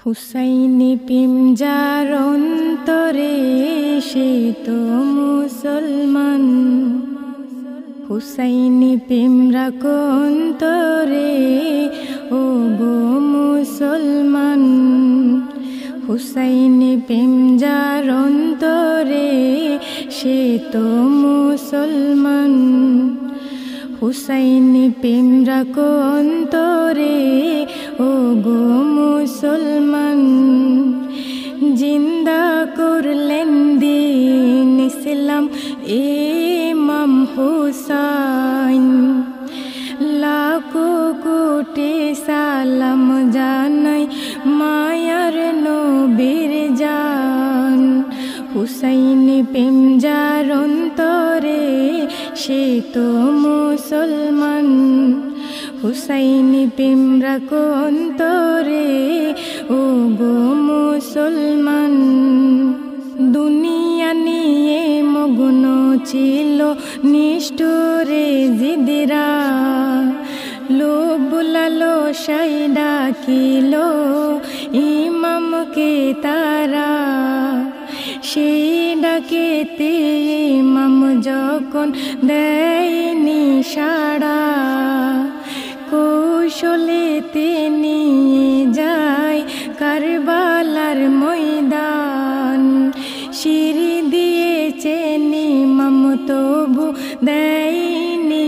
হুসাইনি পিমজার অন্তরে সে তো মুসলমান। হুসাইনি পিমরা অন্তরে ও গো মুসলমান। হুসাইনি পিমজার অন্তরে সে তো মুসলমান। হুসাইনি পিমরা অন্তরে ও গো মুসলমান। জিন্দা করলেন দিন ইসলাম ইমাম হুসাইন। লাখো কোটি সালাম জানাই মায়ার নবীর জান। হুসাইনি পিমজার অন্তরে সে তো মুসলমান। হুসাইনি পিমরা অন্তরে ও গো মুসলমান। দুনিয়া নিয়ে মগ্ন ছিল নিষ্ঠুরে জিদিরা। লোভ লালসায় ডাকিল ইমামকে তারা। সেই ডাকেতে ইমাম যখন দেয়নি সাড়া, কৌশলেতে নিয়ে যায় কারবালার ময়দান। সিঁড়ি দিয়েছেন ইমাম তবু দেয়নি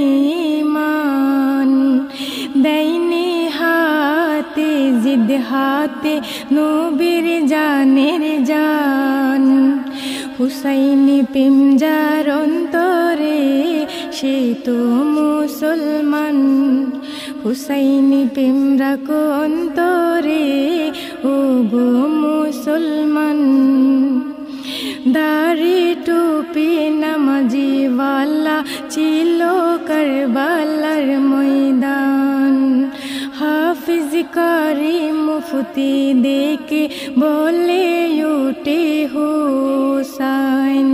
ঈমান। দেয়নি হাতে জিদ হাতে নবীর জানের জান। হুসাইনি পিমজার অন্তরে সে তো মুসলমান। হুসাইনি পিমরা অন্তরে ও গো মুসলমান। দাড়ি টুপি নামাজি ওয়ালা ছিল কারবালার ময়দান। হাফিজ কারি মুফতি দেখে বলে উঠে হুসাইন,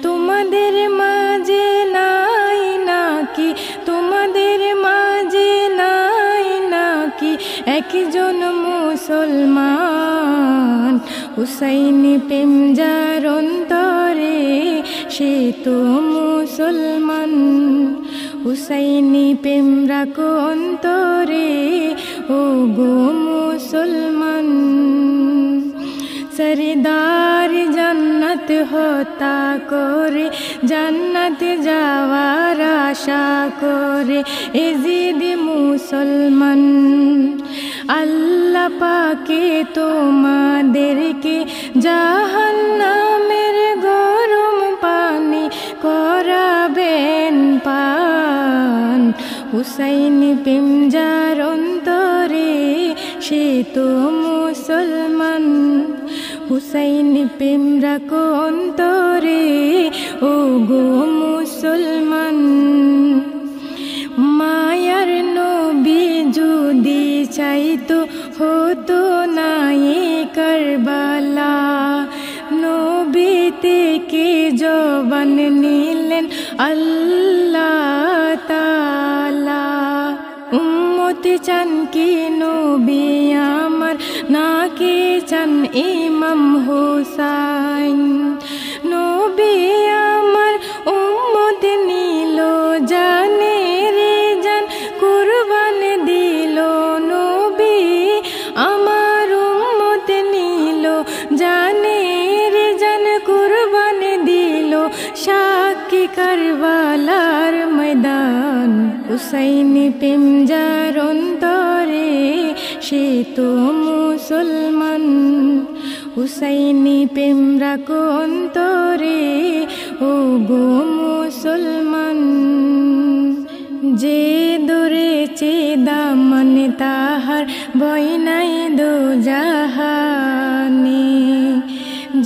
তোমাদের মাঝে নাই নাকি, তোমাদের মাঝে নাই নাকি একজন মুসলমান। হুসাইনি পিমজার অন্তরে সে তো মুসলমান। হুসাইনি পিমরা অন্তরে ও গো মুসলমান। সরদার জান্নাত হতা করে জান্নাত যাওয়ার আশা করে এজিদ মুসলমান। আল্লাহ পাকে তোমাদেরকে জাহান্নামের গরম পানি করাবেন পান। হুসাইনি পিমজার অন্তরে সে তো মুসলমান। হুসাইনি পিমরা অন্তরে ও গো মুসলমান। মায়ার নবী যদি চাইতো হতো না এ কারবালা। নবী থেকে জবান নিলেন আল্লাহ তাআলা। উম্মত চান কি নবী আমার, নাকি চান ইমাম হুসাইন। নবী আমার উম্মত নিল জানে রে জান কুরবান দিল। নবী আমার উম্মত নিল জানে রে জান কুরবান দিল। সাক্ষী কারবালার ময়দান। হুসাইনি পিমজার অন্তরে সে তো মুসলমান। হুসাইনি পিমরা অন্তরে ও গো মুসলমান। যে ধরেছে দামান তাহার ভয় নাই দোজাহানে।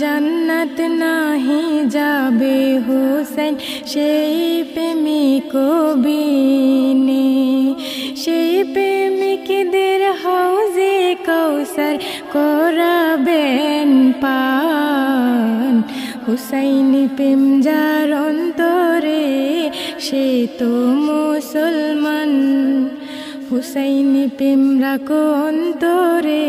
জান্নাত নাহি যাবে হুসাইন সেই প্রেমিক বিনে। সেই প্রেমিকদের হাউজে কাউসার করাবেন পান। হুসাইনি পিমজার অন্তরে সে তো মুসলমান। হুসাইনি পিমরা অন্তরে